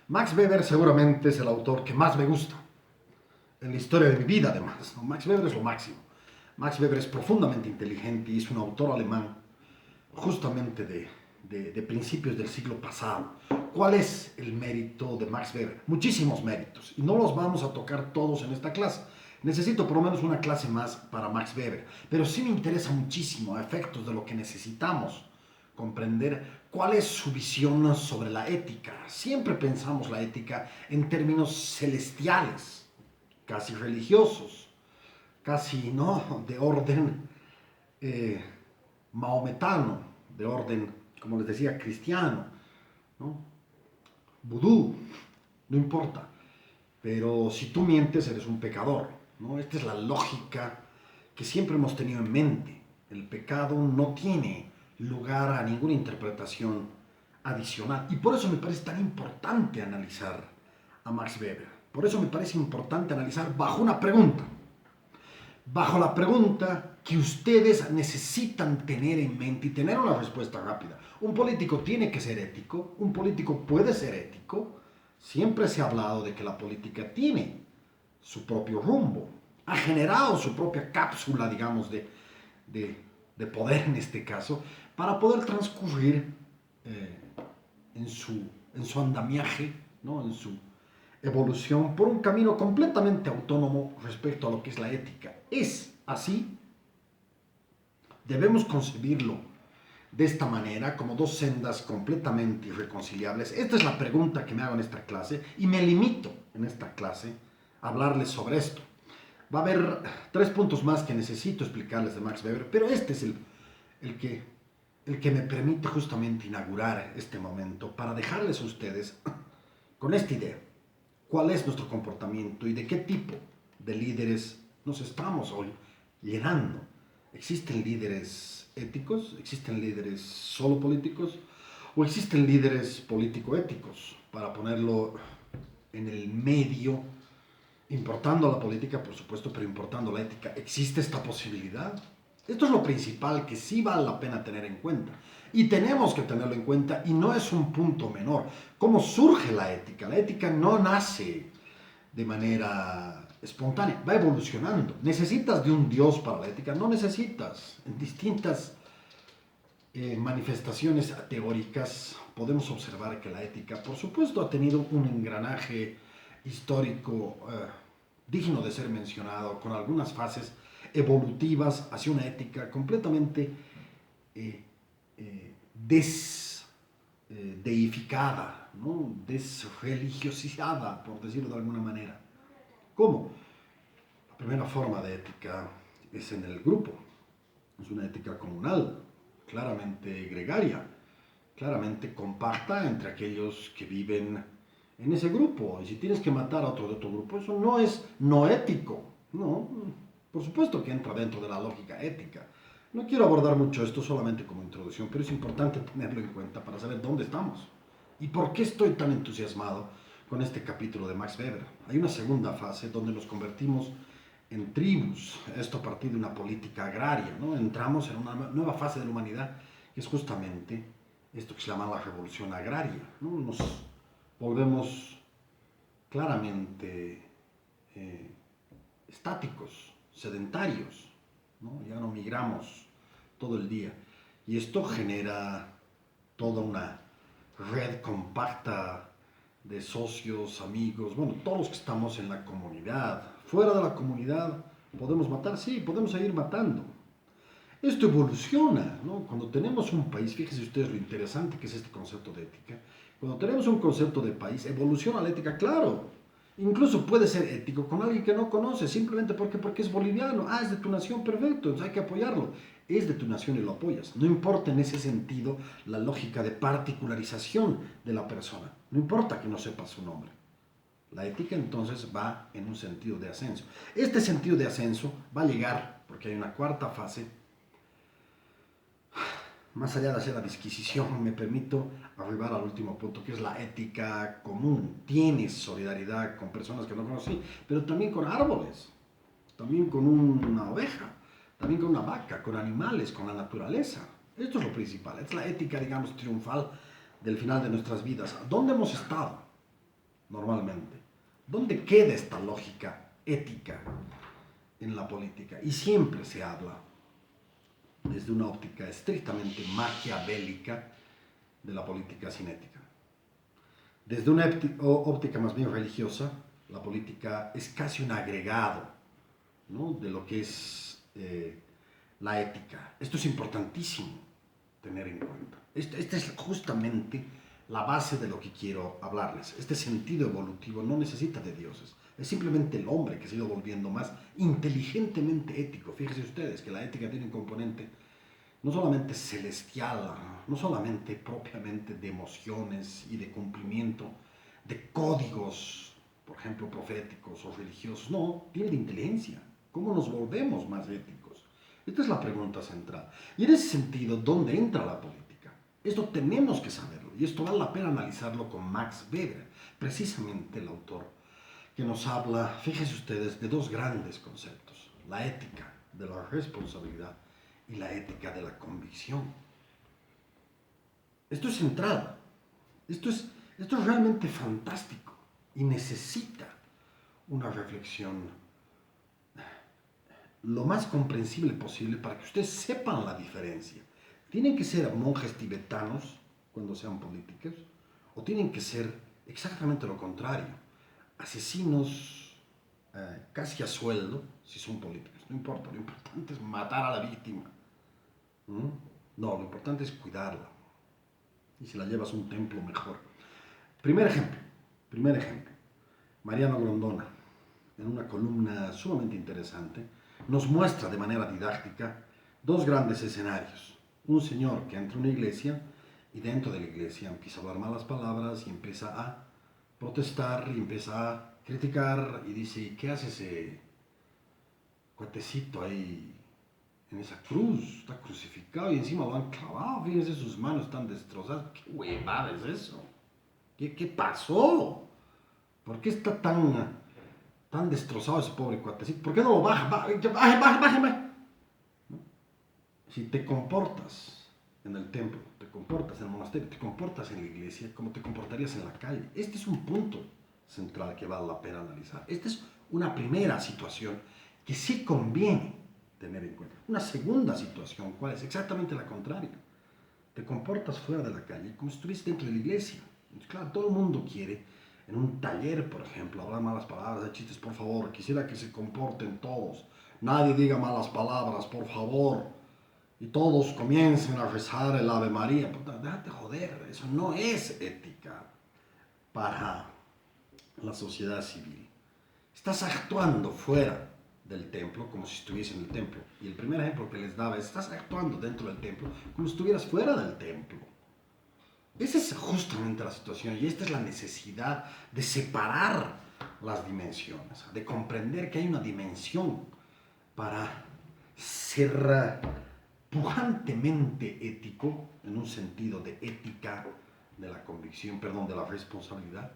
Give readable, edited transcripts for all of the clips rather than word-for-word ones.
Max Weber seguramente es el autor que más me gusta en la historia de mi vida, además, ¿no? Max Weber es lo máximo. Max Weber es profundamente inteligente y es un autor alemán justamente de principios del siglo pasado. ¿Cuál es el mérito de Max Weber? Muchísimos méritos y no los vamos a tocar todos en esta clase. Necesito por lo menos una clase más para Max Weber, pero sí me interesa muchísimo a efectos de lo que necesitamos comprender cuál es su visión sobre la ética. Siempre pensamos la ética en términos celestiales, casi religiosos, casi no de orden eh, maometano, de orden, como les decía, cristiano, ¿no? Vudú, no importa. Pero si tú mientes, eres un pecador, ¿no? Esta es la lógica que siempre hemos tenido en mente. El pecado no tiene lugar a ninguna interpretación adicional. Y por eso me parece tan importante analizar a Max Weber. Por eso me parece importante analizar bajo una pregunta. Bajo la pregunta que ustedes necesitan tener en mente y tener una respuesta rápida. ¿Un político tiene que ser ético? ¿Un político puede ser ético? Siempre se ha hablado de que la política tiene su propio rumbo, ha generado su propia cápsula, digamos, de poder en este caso, para poder transcurrir eh, en su andamiaje, ¿no? En su evolución por un camino completamente autónomo respecto a lo que es la ética. ¿Es así? Debemos concebirlo de esta manera, como dos sendas completamente irreconciliables. Esta es la pregunta que me hago en esta clase y me limito en esta clase a hablarles sobre esto. Va a haber 3 puntos más que necesito explicarles de Max Weber, pero este es el que, el que me permite justamente inaugurar este momento para dejarles a ustedes con esta idea. ¿Cuál es nuestro comportamiento y de qué tipo de líderes nos estamos hoy llenando? ¿Existen líderes éticos? ¿Existen líderes solo políticos? ¿O existen líderes político-éticos? Para ponerlo en el medio, importando la política, por supuesto, pero importando la ética. ¿Existe esta posibilidad? Esto es lo principal que sí vale la pena tener en cuenta. Y tenemos que tenerlo en cuenta y no es un punto menor. ¿Cómo surge la ética? La ética no nace de manera espontánea, va evolucionando. ¿Necesitas de un Dios para la ética? No necesitas. En distintas manifestaciones teóricas podemos observar que la ética, por supuesto, ha tenido un engranaje histórico digno de ser mencionado, con algunas fases evolutivas hacia una ética completamente deificada, ¿no? Desreligiosizada, por decirlo de alguna manera. ¿Cómo? La primera forma de ética es en el grupo, es una ética comunal, claramente gregaria, claramente compacta entre aquellos que viven en ese grupo. Y si tienes que matar a otro de otro grupo, eso no es no ético, no. Por supuesto que entra dentro de la lógica ética. No quiero abordar mucho esto solamente como introducción, pero es importante tenerlo en cuenta para saber dónde estamos y por qué estoy tan entusiasmado con este capítulo de Max Weber. Hay una segunda fase donde nos convertimos en tribus, esto a partir de una política agraria, ¿no? Entramos en una nueva fase de la humanidad que es justamente esto que se llama la revolución agraria, ¿no? Nos volvemos claramente estáticos, sedentarios, ¿no? Ya no migramos todo el día. Y esto genera toda una red compacta de socios, amigos, bueno, todos los que estamos en la comunidad. Fuera de la comunidad, ¿podemos matar? Sí, podemos seguir matando. Esto evoluciona, ¿no? Cuando tenemos un país, fíjense ustedes lo interesante que es este concepto de ética. Cuando tenemos un concepto de país, evoluciona la ética, claro. Incluso puede ser ético con alguien que no conoce, simplemente porque es boliviano. Ah, es de tu nación, perfecto, entonces hay que apoyarlo. Es de tu nación y lo apoyas. No importa en ese sentido la lógica de particularización de la persona. No importa que no sepa su nombre. La ética entonces va en un sentido de ascenso. Este sentido de ascenso va a llegar, porque hay una cuarta fase, más allá de hacer la disquisición, me permito arribar al último punto, que es la ética común. Tienes solidaridad con personas que no conocí, pero también con árboles, también con una oveja, también con una vaca, con animales, con la naturaleza. Esto es lo principal, es la ética, digamos, triunfal del final de nuestras vidas. ¿Dónde hemos estado? normalmente. ¿Dónde queda esta lógica ética en la política? Y siempre se habla desde una óptica estrictamente maquiavélica de la política sin ética. Desde una óptica más bien religiosa, la política es casi un agregado, ¿no?, de lo que es la ética. Esto es importantísimo tener en cuenta. Esta es justamente la base de lo que quiero hablarles. Este sentido evolutivo no necesita de dioses. Es simplemente el hombre que se ha ido volviendo más inteligentemente ético. Fíjense ustedes que la ética tiene un componente no solamente celestial, no solamente propiamente de emociones y de cumplimiento de códigos, por ejemplo, proféticos o religiosos. No, tiene de inteligencia. ¿Cómo nos volvemos más éticos? Esta es la pregunta central. Y en ese sentido, ¿dónde entra la política? Esto tenemos que saberlo, y esto vale la pena analizarlo con Max Weber, precisamente el autor que nos habla, fíjense ustedes, de dos grandes conceptos: la ética de la responsabilidad y la ética de la convicción. Esto es central, esto es realmente fantástico y necesita una reflexión lo más comprensible posible para que ustedes sepan la diferencia. ¿Tienen que ser monjes tibetanos cuando sean políticos? ¿O tienen que ser exactamente lo contrario? Asesinos casi a sueldo si son políticos. No importa, lo importante es matar a la víctima. ¿Mm? No, lo importante es cuidarla. Y si la llevas a un templo, mejor. Primer ejemplo. Mariano Grondona, en una columna sumamente interesante, nos muestra de manera didáctica dos grandes escenarios. Un señor que entra a una iglesia y dentro de la iglesia empieza a hablar malas palabras y empieza a protestar y empieza a criticar y dice: ¿qué hace ese cuatecito ahí en esa cruz? Está crucificado y encima lo han clavado, fíjense, sus manos están destrozadas. ¿Qué huevada es eso? ¿Qué pasó? ¿Por qué está tan destrozado ese pobre cuatecito? ¿Por qué no lo baja? Baje. ¿No? Si te comportas en el templo, te comportas en el monasterio, te comportas en la iglesia, como te comportarías en la calle. Este es un punto central que vale la pena analizar. Esta es una primera situación que sí conviene tener en cuenta. Una segunda situación, ¿cuál es? Exactamente la contraria. Te comportas fuera de la calle como si estuvieras dentro de la iglesia. Entonces, claro, todo el mundo quiere, en un taller, por ejemplo, hablar malas palabras, de chistes, por favor, quisiera que se comporten todos. Nadie diga malas palabras, por favor. Y todos comiencen a rezar el Ave María. Puta, déjate joder, eso no es ética para la sociedad civil. Estás actuando fuera del templo como si estuviese en el templo. Y el primer ejemplo que les daba es: estás actuando dentro del templo como si estuvieras fuera del templo. Esa es justamente la situación, y esta es la necesidad de separar las dimensiones, de comprender que hay una dimensión para ser pujantemente ético, en un sentido de ética de la convicción, perdón, de la responsabilidad,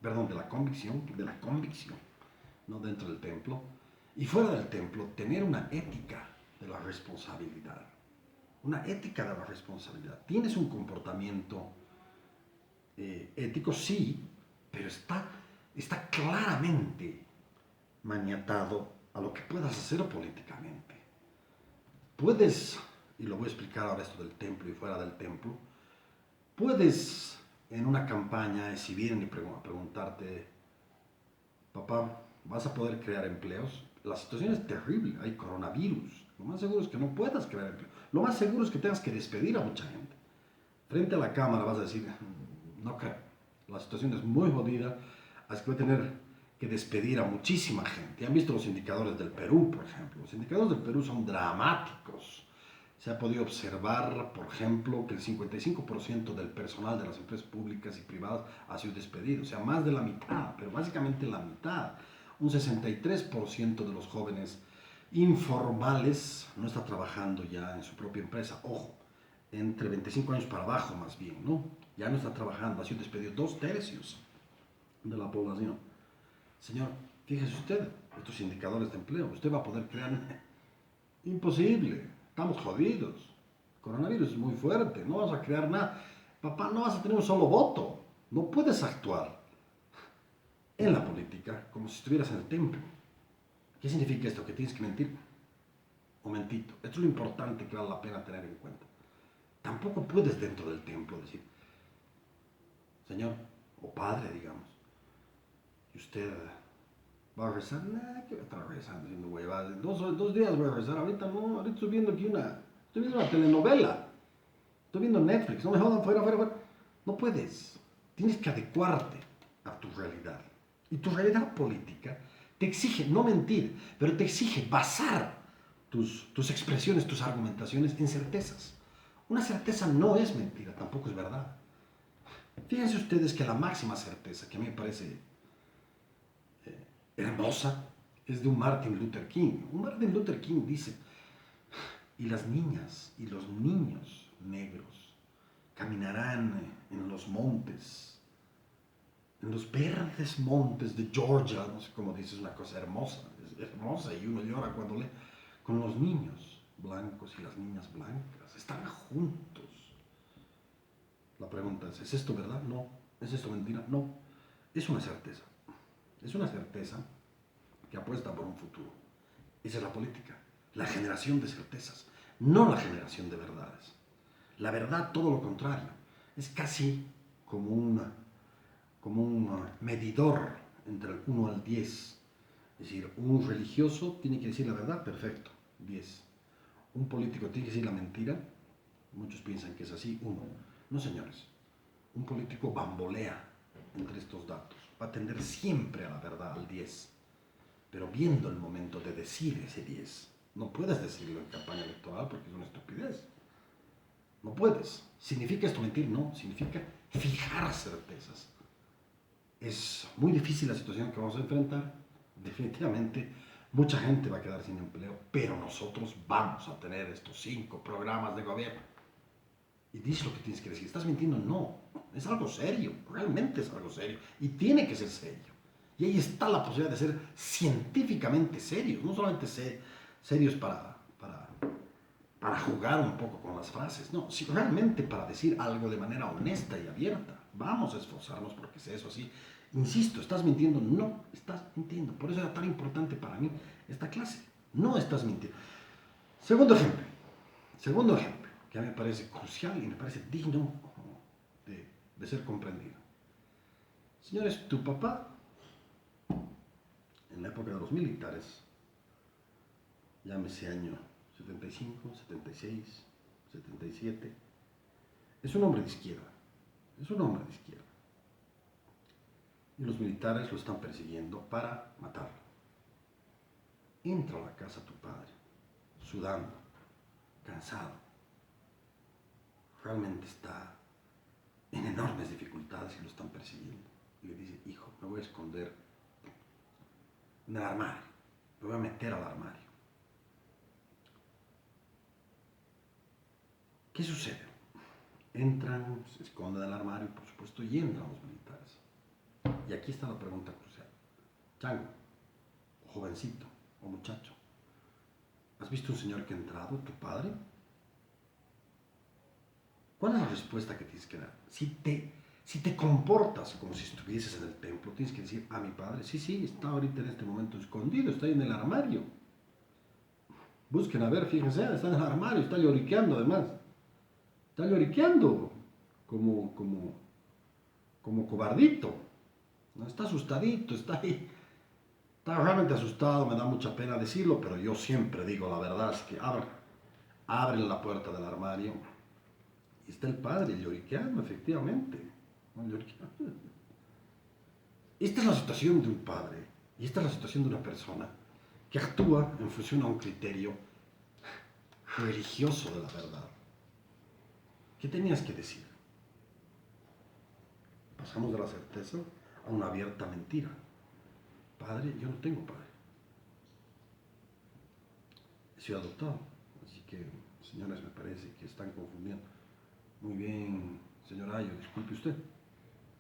perdón, de la convicción, ¿no?, dentro del templo, y fuera del templo tener una ética de la responsabilidad. Una ética de la responsabilidad. Tienes un comportamiento ético, sí, pero está claramente maniatado a lo que puedas hacer políticamente. Puedes, y lo voy a explicar ahora esto del templo y fuera del templo, puedes en una campaña, si vienen a preguntarte: papá, ¿vas a poder crear empleos? La situación es terrible, hay coronavirus. Lo más seguro es que no puedas crear empleos. Lo más seguro es que tengas que despedir a mucha gente. Frente a la cámara vas a decir: no creo, la situación es muy jodida, así que voy a tener que despedir a muchísima gente. ¿Han visto los indicadores del Perú, por ejemplo? Los indicadores del Perú son dramáticos. Se ha podido observar, por ejemplo, que el 55% del personal de las empresas públicas y privadas ha sido despedido. O sea, más de la mitad, pero básicamente la mitad. Un 63% de los jóvenes informales no está trabajando ya en su propia empresa. Ojo, entre 25 años para abajo más bien, ¿no? Ya no está trabajando, ha sido despedido 2/3 de la población. Señor, fíjese usted, estos indicadores de empleo, ¿usted va a poder crear? Imposible, estamos jodidos. El coronavirus es muy fuerte, no vas a crear nada. Papá, no vas a tener un solo voto, no puedes actuar. en la política como si estuvieras en el templo. ¿Qué significa esto? Que tienes que mentir. Momentito, esto es lo importante que vale la pena tener en cuenta. Tampoco puedes dentro del templo decir, Señor, o Padre, digamos, y usted va a rezar, ¿qué va a estar rezando? Haciendo huevadas. Dos días voy a rezar, ahorita no, ahorita estoy viendo aquí estoy viendo una telenovela, estoy viendo Netflix, no me jodan, fuera. No puedes, tienes que adecuarte a tu realidad. Y tu realidad política te exige no mentir, pero te exige basar tus expresiones, tus argumentaciones en certezas. Una certeza no es mentira, tampoco es verdad. Fíjense ustedes que la máxima certeza, que a mí me parece hermosa, es de un Martin Luther King. Un Martin Luther King dice, y las niñas y los niños negros caminarán en los montes, en los verdes montes de Georgia, no sé cómo dices, una cosa hermosa, es hermosa y uno llora cuando lee, con los niños blancos y las niñas blancas, están juntos. La pregunta ¿es esto verdad? No. ¿Es esto mentira? No. Es una certeza. Es una certeza que apuesta por un futuro. Esa es la política, la generación de certezas, no la generación de verdades. La verdad, todo lo contrario, es casi como un medidor entre el 1 al 10. Es decir, un religioso tiene que decir la verdad, perfecto, 10. Un político tiene que decir la mentira, muchos piensan que es así, 1. No, señores, un político bambolea entre estos datos, va a tender siempre a la verdad, al 10, pero viendo el momento de decir ese 10. No puedes decirlo en campaña electoral porque es una estupidez. No puedes. ¿Significa esto mentir? No, significa fijar certezas. Es muy difícil la situación que vamos a enfrentar. Definitivamente mucha gente va a quedar sin empleo, pero nosotros vamos a tener estos 5 programas de gobierno. Y dices lo que tienes que decir. ¿Estás mintiendo? No. Es algo serio. Realmente es algo serio. Y tiene que ser serio. Y ahí está la posibilidad de ser científicamente serios. No solamente serios para jugar un poco con las frases. No, sino realmente para decir algo de manera honesta y abierta. Vamos a esforzarnos porque sea eso así. Insisto, ¿estás mintiendo? No, estás mintiendo. Por eso era tan importante para mí esta clase. No estás mintiendo. Segundo ejemplo. Segundo ejemplo, que a mí me parece crucial y me parece digno de ser comprendido. Señores, tu papá, en la época de los militares, llámese año 75, 76, 77, es un hombre de izquierda. Es un hombre de izquierda. Y los militares lo están persiguiendo para matarlo. Entra a la casa tu padre, sudando, cansado. Realmente está en enormes dificultades y lo están persiguiendo. Y le dice, hijo, me voy a esconder en el armario. Me voy a meter al armario. ¿Qué sucede? Entran, se esconden en el armario, por supuesto, y entran los militares. Y aquí está la pregunta crucial. Chango, o jovencito, o muchacho, ¿has visto un señor que ha entrado, tu padre? ¿Cuál es la respuesta que tienes que dar? Si te comportas como si estuvieses en el templo, tienes que decir, mi padre, sí, está ahorita en este momento escondido, está ahí en el armario. Busquen a ver, fíjense, está en el armario, está lloriqueando además. Está lloriqueando como cobardito. ¿No? Está asustadito, está ahí. Está realmente asustado, me da mucha pena decirlo, pero yo siempre digo la verdad, es que abren la puerta del armario y está el padre lloriqueando, efectivamente. ¿No? Lloriqueando. Esta es la situación de un padre y esta es la situación de una persona que actúa en función a un criterio religioso de la verdad. ¿Qué tenías que decir? Pasamos de la certeza a una abierta mentira. Padre, yo no tengo padre. He sido adoptado. Así que, señores, me parece que están confundiendo. Muy bien, señor Ayo, disculpe usted.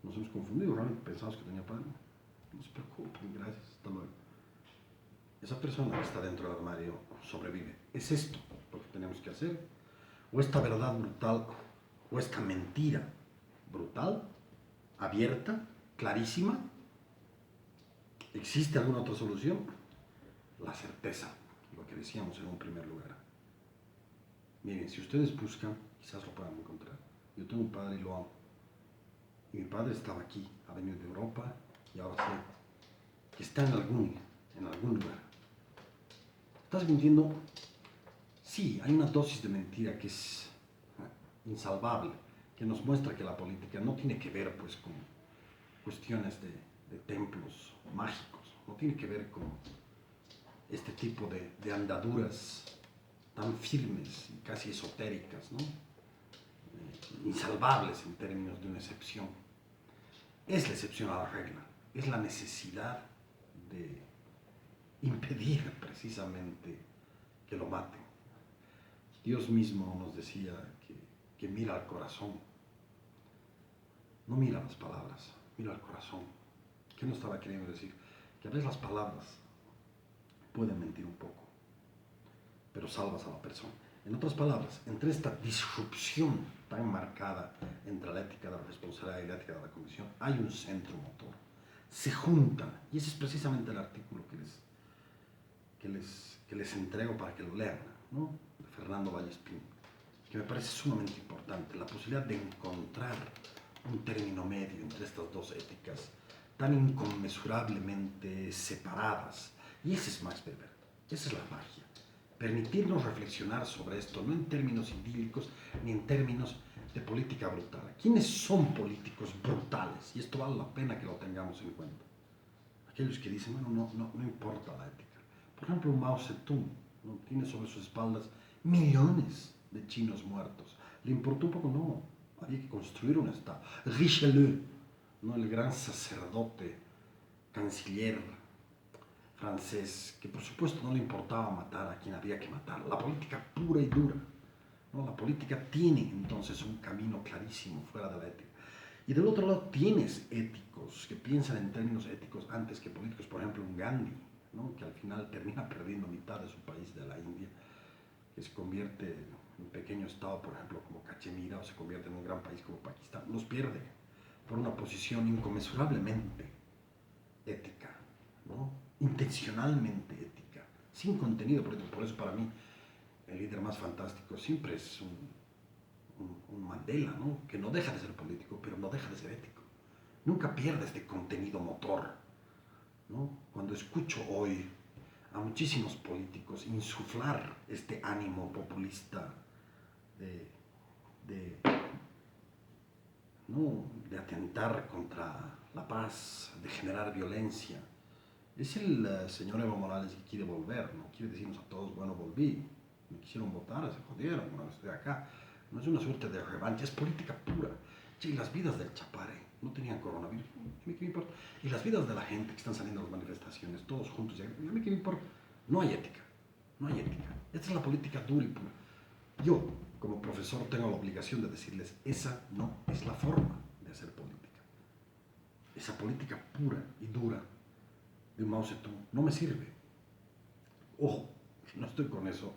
Nos hemos confundido, realmente pensamos que tenía padre. No se preocupen, gracias, hasta luego. Esa persona que está dentro del armario sobrevive. ¿Es esto lo que tenemos que hacer? ¿O esta verdad brutal, o esta mentira brutal, abierta, clarísima, ¿Existe alguna otra solución? La certeza, lo que decíamos en un primer lugar. Miren, si ustedes buscan, quizás lo puedan encontrar. Yo tengo un padre y lo amo. Y mi padre estaba aquí, ha venido de Europa y ahora sé que está en algún lugar. ¿Estás mintiendo? Sí, hay una dosis de mentira que es insalvable, que nos muestra que la política no tiene que ver pues con cuestiones de templos mágicos, no tiene que ver con este tipo de andaduras tan firmes y casi esotéricas, ¿no? Insalvables en términos de una excepción. Es la excepción a la regla, es la necesidad de impedir precisamente que lo maten. Dios mismo nos decía que mira al corazón, no mira las palabras, mira al corazón. ¿Qué nos estaba queriendo decir? Que a veces las palabras pueden mentir un poco, pero salvas a la persona. En otras palabras, entre esta disrupción tan marcada entre la ética de la responsabilidad y la ética de la comisión, hay un centro motor. Se juntan, y ese es precisamente el artículo que les entrego para que lo lean, ¿no? De Fernando Vallespín, que me parece sumamente importante, la posibilidad de encontrar un término medio entre estas dos éticas tan inconmensurablemente separadas. Y ese es Max Weber, esa es la magia. Permitirnos reflexionar sobre esto, no en términos idílicos ni en términos de política brutal. ¿Quiénes son políticos brutales? Y esto vale la pena que lo tengamos en cuenta. Aquellos que dicen, bueno, no importa la ética. Por ejemplo, Mao Zedong, ¿no? Tiene sobre sus espaldas millones de chinos muertos. ¿Le importó un poco? No. Había que construir un Estado. Richelieu, ¿no? El gran sacerdote, canciller francés, que por supuesto no le importaba matar a quien había que matar. La política pura y dura, ¿no? La política tiene entonces un camino clarísimo fuera de la ética. Y del otro lado tienes éticos que piensan en términos éticos antes que políticos. Por ejemplo, un Gandhi, ¿no? Que al final termina perdiendo mitad de su país, de la India, que se convierte en un pequeño estado, por ejemplo, como Cachemira, o se convierte en un gran país como Pakistán. Los pierde por una posición inconmensurablemente ética, ¿no? Intencionalmente ética, sin contenido político. Por eso para mí el líder más fantástico siempre es un Mandela, ¿no? Que no deja de ser político, pero no deja de ser ético. Nunca pierde este contenido motor, ¿no? Cuando escucho hoy a muchísimos políticos insuflar este ánimo populista de, ¿no? De atentar contra la paz, de generar violencia, es el señor Evo Morales que quiere volver, ¿no? Quiere decirnos a todos, bueno, volví, me quisieron votar, se jodieron, bueno, estoy acá. No es una suerte de revancha, es política pura. Che, y las vidas del Chapare no tenían coronavirus, a mí qué me importa. Y las vidas de la gente que están saliendo a las manifestaciones, todos juntos, a mí qué me importa. No hay ética, no hay ética. Esta es la política dura y pura. Yo, como profesor, tengo la obligación de decirles, esa no es la forma de hacer política. Esa política pura y dura de Mao Zedong no me sirve. Ojo, no estoy con eso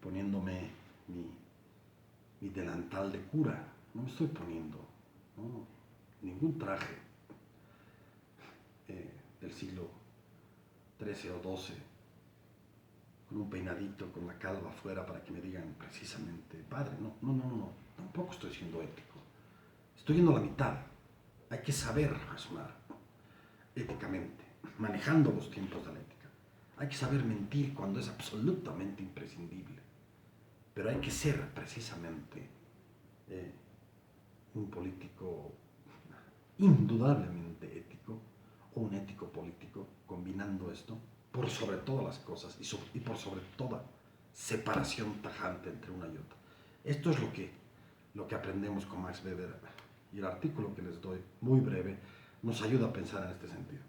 poniéndome mi delantal de cura, no me estoy poniendo, ¿no? Ningún traje del siglo XIII o XII con un peinadito, con la calva afuera para que me digan precisamente, padre, no, tampoco estoy siendo ético, estoy yendo a la mitad. Hay que saber razonar éticamente, manejando los tiempos de la ética. Hay que saber mentir cuando es absolutamente imprescindible, pero hay que ser precisamente un político indudablemente ético o un ético político, combinando esto por sobre todas las cosas y por sobre toda separación tajante entre una y otra. Esto es lo que aprendemos con Max Weber, y el artículo que les doy, muy breve, nos ayuda a pensar en este sentido.